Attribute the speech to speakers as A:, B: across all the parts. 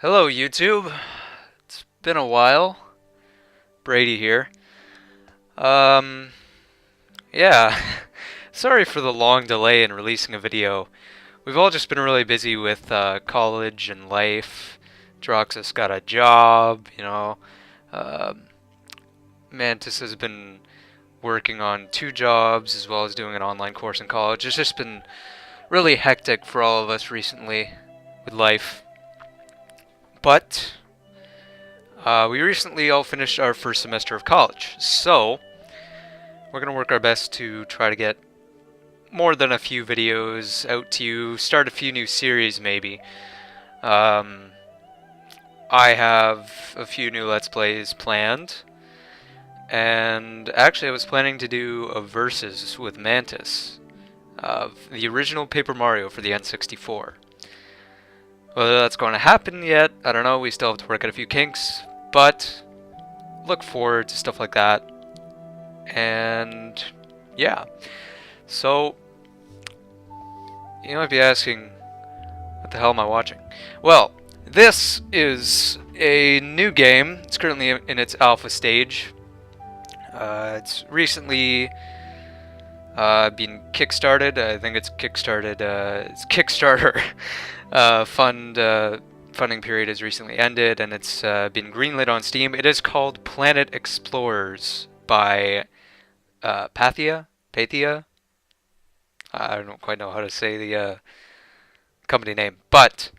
A: Hello YouTube. It's been a while. Brady here. Um, yeah. Sorry for the long delay in releasing a video. We've all just been really busy with college and life. Droxus got a job, Um, Mantis has been working on 2 jobs as well as doing an online course in college. It's just been really hectic for all of us recently with life. But we recently all finished our first semester of college, so we're going to work our best to try to get more than a few videos out to you, start a few new series maybe. Um, I have a few new Let's Plays planned, and actually I was planning to do a versus with Mantis of the original Paper Mario for the N64. Whether that's going to happen yet, I don't know, we still have to work out a few kinks, but look forward to stuff like that. And yeah, so you might be asking, what the hell am I watching? Well, this is a new game. It's currently in its alpha stage. It's recently been kickstarted. I think it's kickstarted. Its Kickstarter funding period has recently ended, and it's been greenlit on Steam. It is called Planet Explorers by Pathea. I don't quite know how to say the company name, but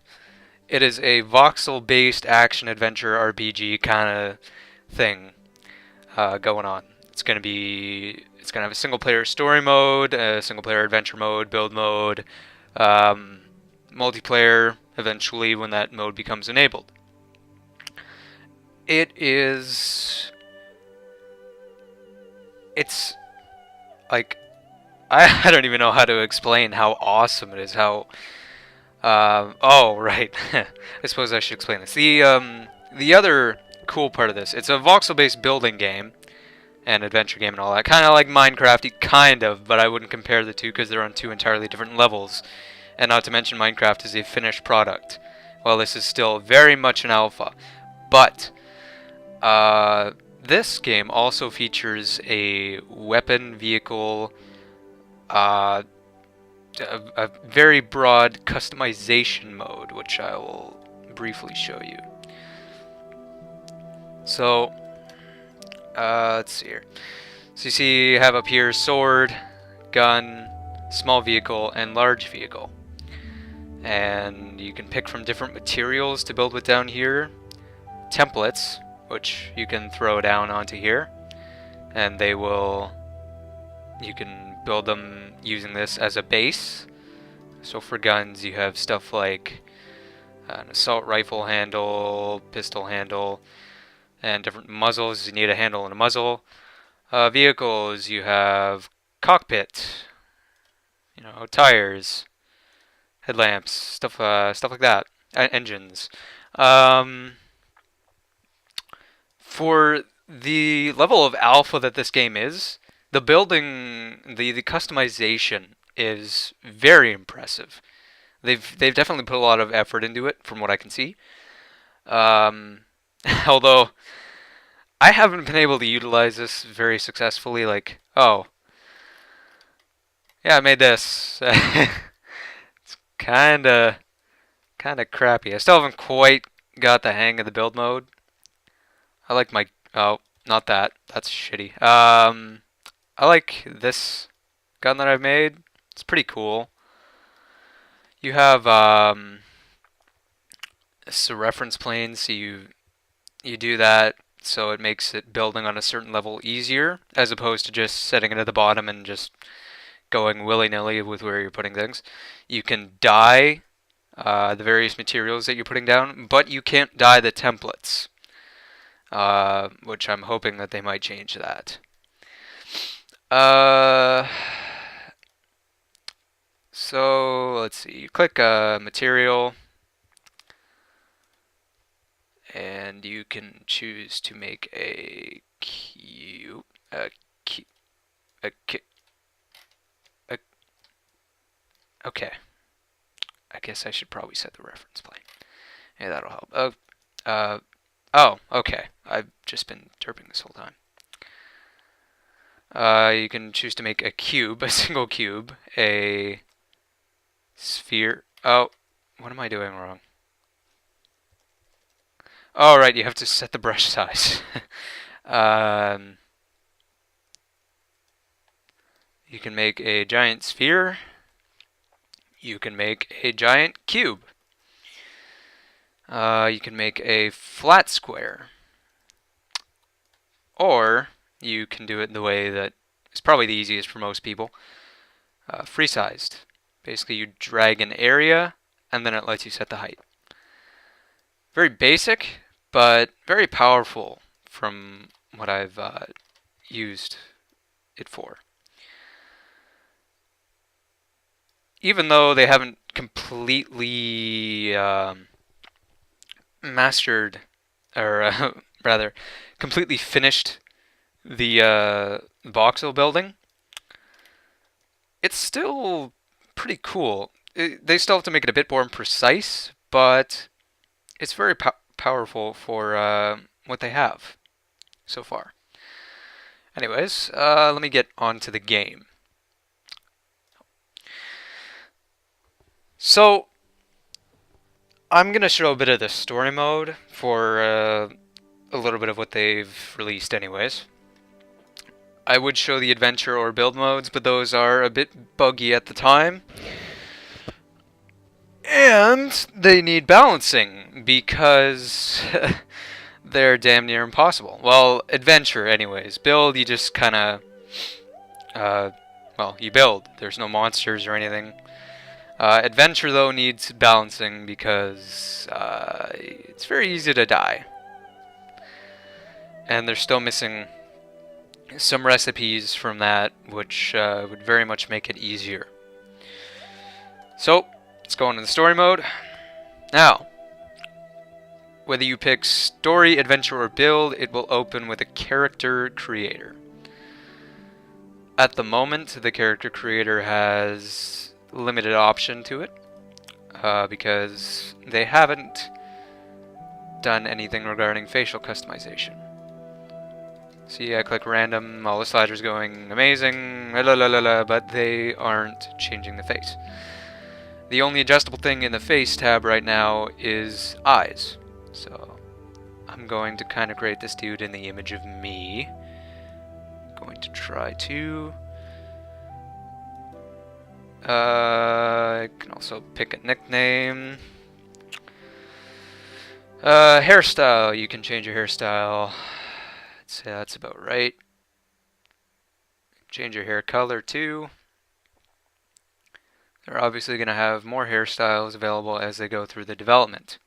A: it is a voxel-based action-adventure RPG kind of thing going on. It's gonna have a single-player story mode, a single-player adventure mode, build mode, multiplayer eventually when that mode becomes enabled. It's like I don't even know how to explain how awesome it is. Oh right, I suppose I should explain this. The other cool part of this, it's a voxel-based building game and adventure game and all that, kind of like Minecraft, kind of, but I wouldn't compare the two because they're on two entirely different levels. And not to mention, Minecraft is a finished product, while this is still very much an alpha. But this game also features a weapon vehicle. A very broad customization mode, which I will briefly show you. So, let's see here. So you see, you have up here sword, gun, small vehicle, and large vehicle. And you can pick from different materials to build with down here. Templates, which you can throw down onto here, and you can build them using this as a base. So for guns, you have stuff like an assault rifle handle, pistol handle, and different muzzles. You need a handle and a muzzle. Vehicles, you have cockpit, tires, headlamps, stuff like that. Engines. For the level of alpha that this game is, the customization is very impressive. They've definitely put a lot of effort into it, from what I can see. Although I haven't been able to utilize this very successfully. Like, oh, yeah, I made this. It's kinda crappy. I still haven't quite got the hang of the build mode. I like my not that. That's shitty. I like this gun that I've made. It's pretty cool. You have it's a reference plane, so you do that so it makes it building on a certain level easier, as opposed to just setting it at the bottom and just going willy-nilly with where you're putting things. You can dye the various materials that you're putting down, but you can't dye the templates, which I'm hoping that they might change that. So let's see. You click material, and you can choose to make a cube. Okay. I guess I should probably set the reference plane. Yeah, that'll help. Oh, okay. I've just been derping this whole time. You can choose to make a cube, a single cube, a sphere. Oh, what am I doing wrong? Oh, right, you have to set the brush size. You can make a giant sphere. You can make a giant cube. You can make a flat square. Or you can do it in the way that is probably the easiest for most people. Free-sized. Basically, you drag an area, and then it lets you set the height. Very basic, but very powerful from what I've used it for. Even though they haven't completely mastered, or rather, completely finished the voxel building, it's still pretty cool. They still have to make it a bit more precise, but it's very powerful for what they have so far. Anyways, let me get on to the game. So, I'm going to show a bit of the story mode for a little bit of what they've released anyways. I would show the adventure or build modes, but those are a bit buggy at the time. And they need balancing, because they're damn near impossible. Well, adventure anyways. Build, you just kind of, well, you build. There's no monsters or anything. Adventure, though, needs balancing, because it's very easy to die. And they're still missing some recipes from that, which would very much make it easier. So, let's go into the story mode. Now, whether you pick story, adventure, or build, it will open with a character creator. At the moment, the character creator has limited option to it, because they haven't done anything regarding facial customization. See, I click random, all the sliders going amazing, but they aren't changing the face. The only adjustable thing in the face tab right now is eyes. So I'm going to kind of create this dude in the image of me. I'm going to try to... I can also pick a nickname. Hairstyle, you can change your hairstyle. I'd say that's about right. Change your hair color too. They're obviously going to have more hairstyles available as they go through the development.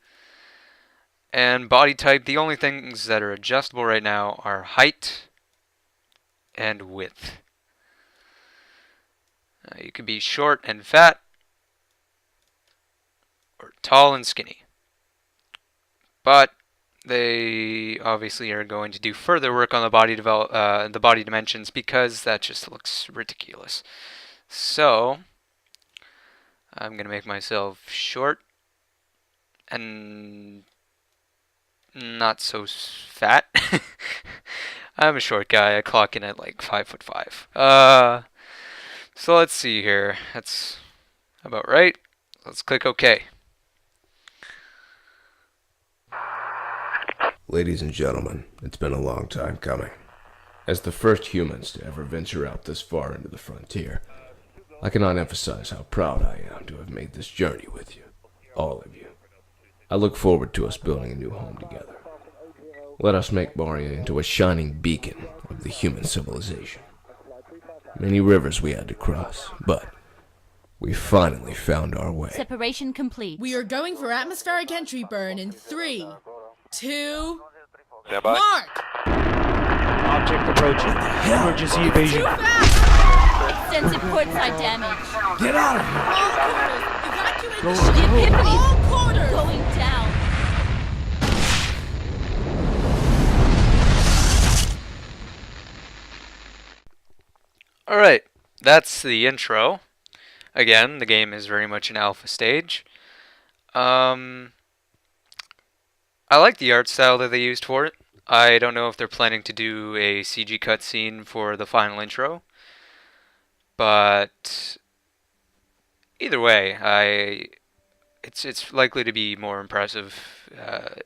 A: And body type, the only things that are adjustable right now are height and width. You could be short and fat, or tall and skinny. But they obviously are going to do further work on the body dimensions, because that just looks ridiculous. So I'm gonna make myself short and not so fat. I'm a short guy. I clock in at like 5'5". So let's see here. That's about right. Let's click OK.
B: Ladies and gentlemen, it's been a long time coming. As the first humans to ever venture out this far into the frontier, I cannot emphasize how proud I am to have made this journey with you, all of you. I look forward to us building a new home together. Let us make Moria into a shining beacon of the human civilization. Many rivers we had to cross, but we finally found our way.
C: Separation complete.
D: We are going for atmospheric entry burn in 3, 2,
E: Stand by.
D: mark!
F: Object approaching. Emergency evasion.
D: Too fast!
C: Extensive portside damage.
B: Get out of here!
D: All quarters, evacuate the ship! All quarters!
C: Going down.
A: Alright, that's the intro. Again, the game is very much an alpha stage. I like the art style that they used for it. I don't know if they're planning to do a CG cutscene for the final intro, but either way, it's likely to be more impressive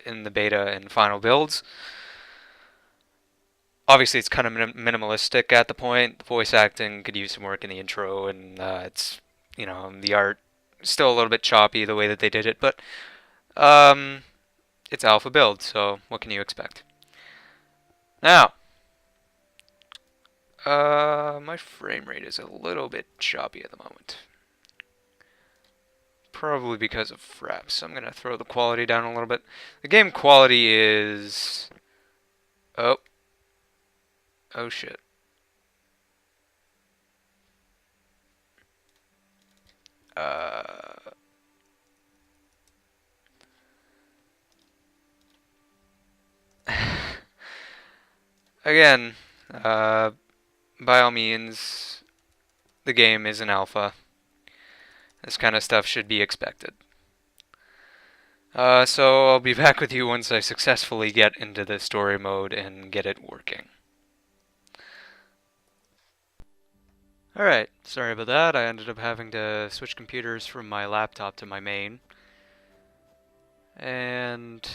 A: in the beta and final builds. Obviously, it's kind of minimalistic at the point. The voice acting could use some work in the intro, and it's the art still a little bit choppy the way that they did it, but um, it's alpha build, so what can you expect? Now, my frame rate is a little bit choppy at the moment. Probably because of fraps. So I'm going to throw the quality down a little bit. The game quality is... Oh. Oh shit. Again, by all means, the game is an alpha. This kind of stuff should be expected. So I'll be back with you once I successfully get into the story mode and get it working. Alright, sorry about that. I ended up having to switch computers from my laptop to my main. And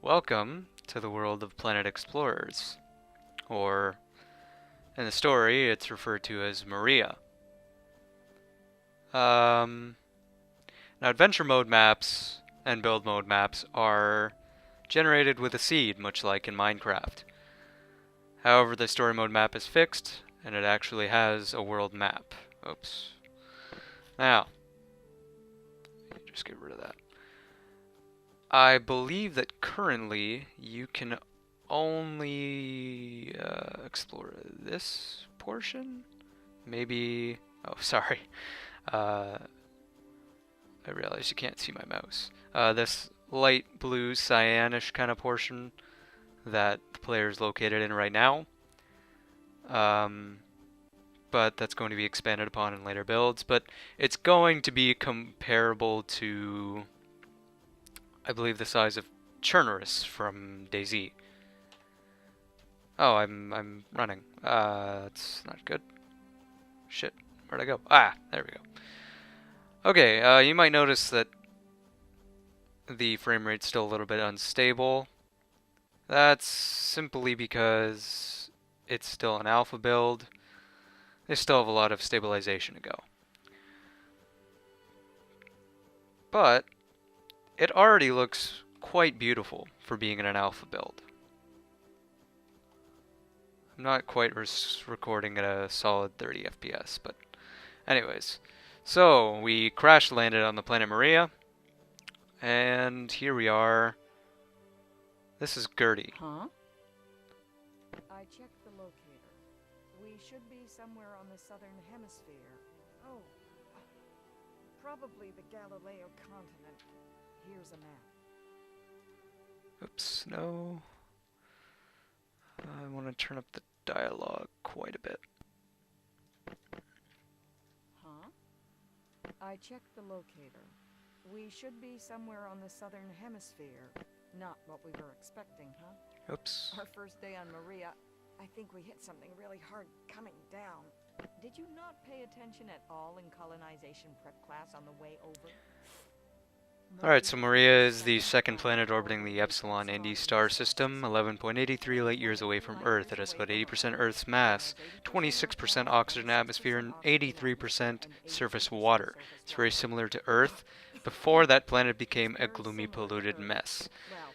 A: welcome to the world of Planet Explorers. Or, in the story, it's referred to as Maria. Now, adventure mode maps and build mode maps are generated with a seed, much like in Minecraft. However, the story mode map is fixed, and it actually has a world map. Oops. Now, just get rid of that. I believe that currently you can only explore this portion? Maybe... Oh, sorry. I realize you can't see my mouse. This light blue cyanish kind of portion that the player is located in right now. But that's going to be expanded upon in later builds. But it's going to be comparable to, I believe, the size of Chernarus from DayZ. Oh, I'm running. That's not good. Shit, where'd I go? Ah, there we go. Okay, you might notice that the frame rate's still a little bit unstable. That's simply because it's still an alpha build. They still have a lot of stabilization to go. But it already looks quite beautiful for being in an alpha build. I'm not quite recording at a solid 30 FPS, but anyways. So, we crash landed on the planet Maria, and here we are. This is Gertie.
C: Huh?
E: I checked the locator. We should be somewhere on the southern hemisphere. Oh, probably the Galileo continent. Here's a map.
A: Oops, no. I want to turn up the dialogue quite a bit.
E: Huh? I checked the locator. We should be somewhere on the southern hemisphere. Not what we were expecting, huh?
A: Oops.
E: Our first day on Maria, I think we hit something really hard coming down. Did you not pay attention at all in colonization prep class on the way over?
A: Alright, so Maria is the second planet orbiting the Epsilon Indy star system, 11.83 light years away from Earth. It has about 80% Earth's mass, 26% oxygen atmosphere, and 83% surface water. It's very similar to Earth before that planet became a gloomy, polluted mess.
E: Well,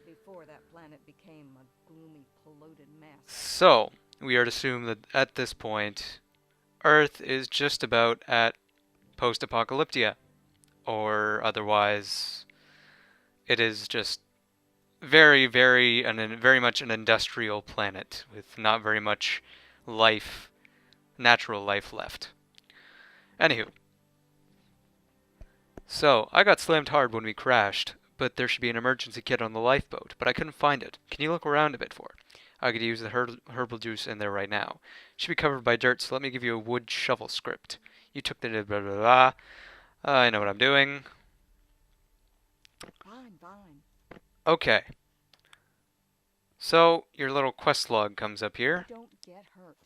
E: before that planet became a gloomy, polluted mess.
A: So, we are to assume that at this point, Earth is just about at post-apocalyptia. Or otherwise, it is just very much an industrial planet with not very much life, natural life left. Anywho. So, I got slammed hard when we crashed, but there should be an emergency kit on the lifeboat, but I couldn't find it. Can you look around a bit for it? I could use the herbal juice in there right now. It should be covered by dirt, so let me give you a wood shovel script. You took the blah blah blah. I know what I'm doing.
E: Fine, fine.
A: Okay. So your little quest log comes up here,
E: Don't get hurt.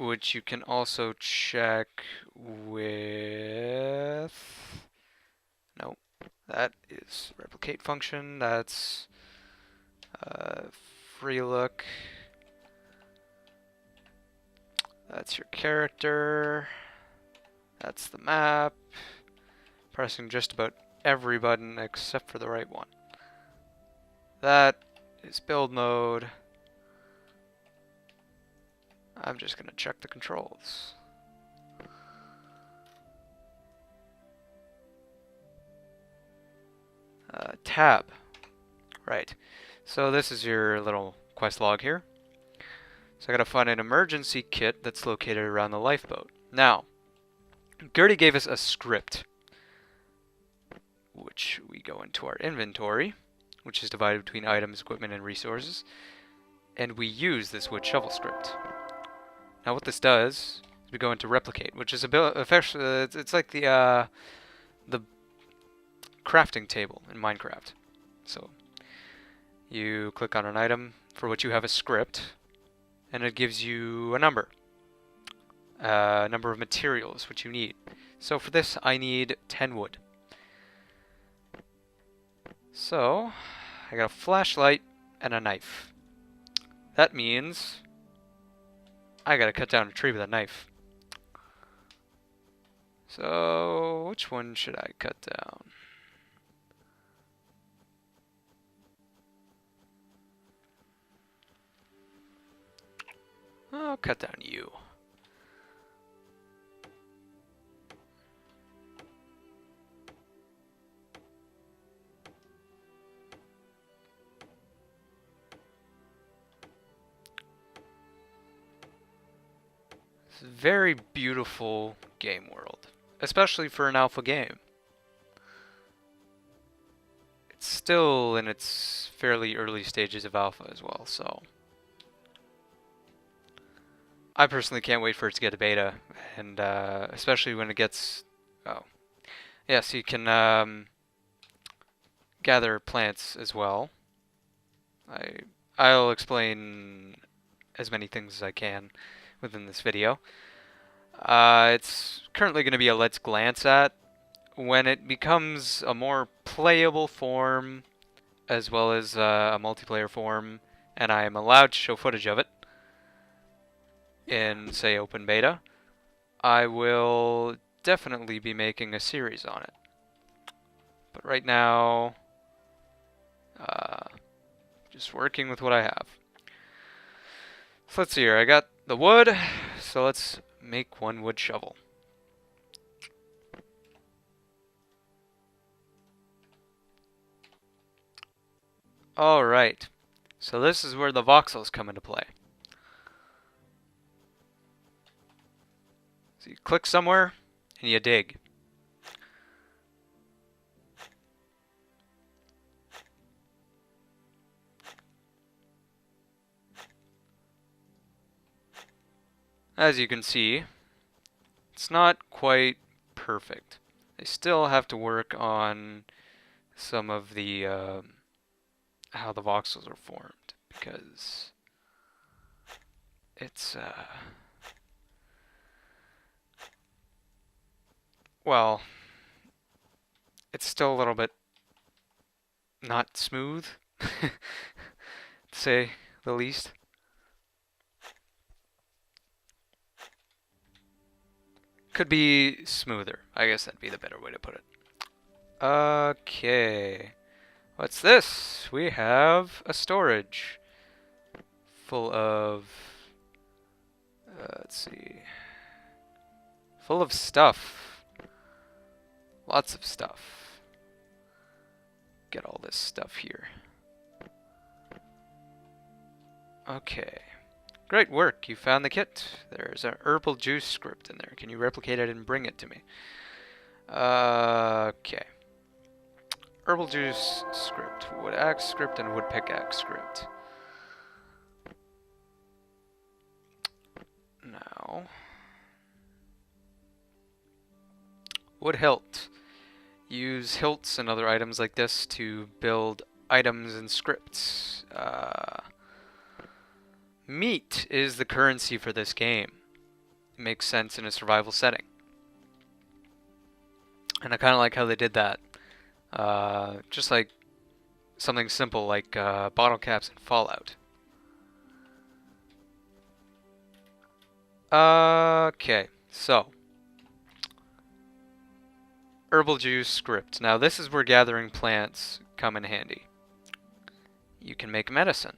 A: which you can also check with... No, that is replicate function. That's free look. That's your character. That's the map. Pressing just about every button except for the right one. That is build mode. I'm just gonna check the controls. Tab. Right. So this is your little quest log here. So I gotta find an emergency kit that's located around the lifeboat. Now, Gertie gave us a script, which we go into our inventory, which is divided between items, equipment, and resources, and we use this wood shovel script. Now what this does is we go into replicate, which is it's like the crafting table in Minecraft. So you click on an item for which you have a script, and it gives you a number of materials which you need. So for this I need 10 wood. So I got a flashlight and a knife. That means I gotta cut down a tree with a knife. So which one should I cut down? I'll cut down you. It's a very beautiful game world, especially for an alpha game. It's still in its fairly early stages of alpha as well, so I personally can't wait for it to get a beta, and especially when it gets... Oh. Yes, you can gather plants as well. I'll explain as many things as I can within this video. It's currently going to be a let's glance at. When it becomes a more playable form, as well as a multiplayer form, and I am allowed to show footage of it, in, say, open beta, I will definitely be making a series on it. But right now, just working with what I have. So let's see here, I got the wood, so let's make one wood shovel. Alright, so this is where the voxels come into play. So you click somewhere, and you dig. As you can see, it's not quite perfect. I still have to work on some of the, how the voxels are formed, because it's, well, it's still a little bit not smooth, to say the least. Could be smoother. I guess that'd be the better way to put it. Okay. What's this? We have a storage full of, let's see, full of stuff. Lots of stuff. Get all this stuff here. Okay. Great work. You found the kit. There's an herbal juice script in there. Can you replicate it and bring it to me? Okay. Herbal juice script. Wood axe script and wood pickaxe script. Now. Wood hilt. Use hilts and other items like this to build items and scripts. Meat is the currency for this game. It makes sense in a survival setting. And I kind of like how they did that. Just like something simple like bottle caps in Fallout. Okay, so herbal juice script. Now this is where gathering plants come in handy. You can make medicine.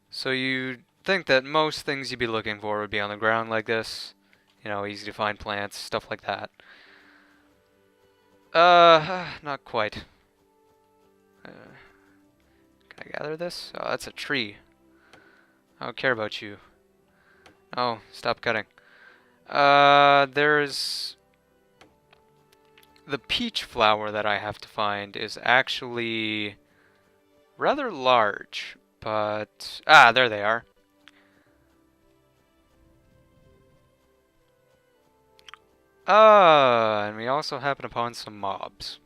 A: So you think that most things you'd be looking for would be on the ground like this. You know, easy to find plants, stuff like that. Not quite. Can I gather this? Oh, that's a tree. I don't care about you. Oh, stop cutting. There's... The peach flower that I have to find is actually rather large, but... Ah, there they are. And we also happen upon some mobs.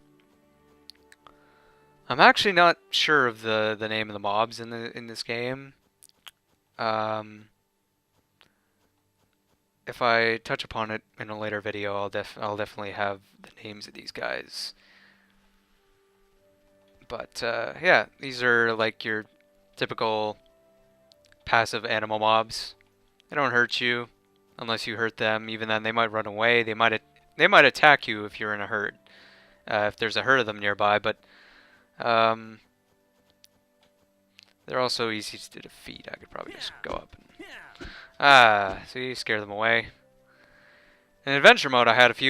A: I'm actually not sure of the name of the mobs in this game. If I touch upon it in a later video, I'll definitely have the names of these guys. But yeah, these are like your typical passive animal mobs. They don't hurt you unless you hurt them. Even then, they might run away. They might attack you if you're in a herd. If there's a herd of them nearby, but they're also easy to defeat. I could probably just go up and... Ah, see, scare them away. In adventure mode, I had a few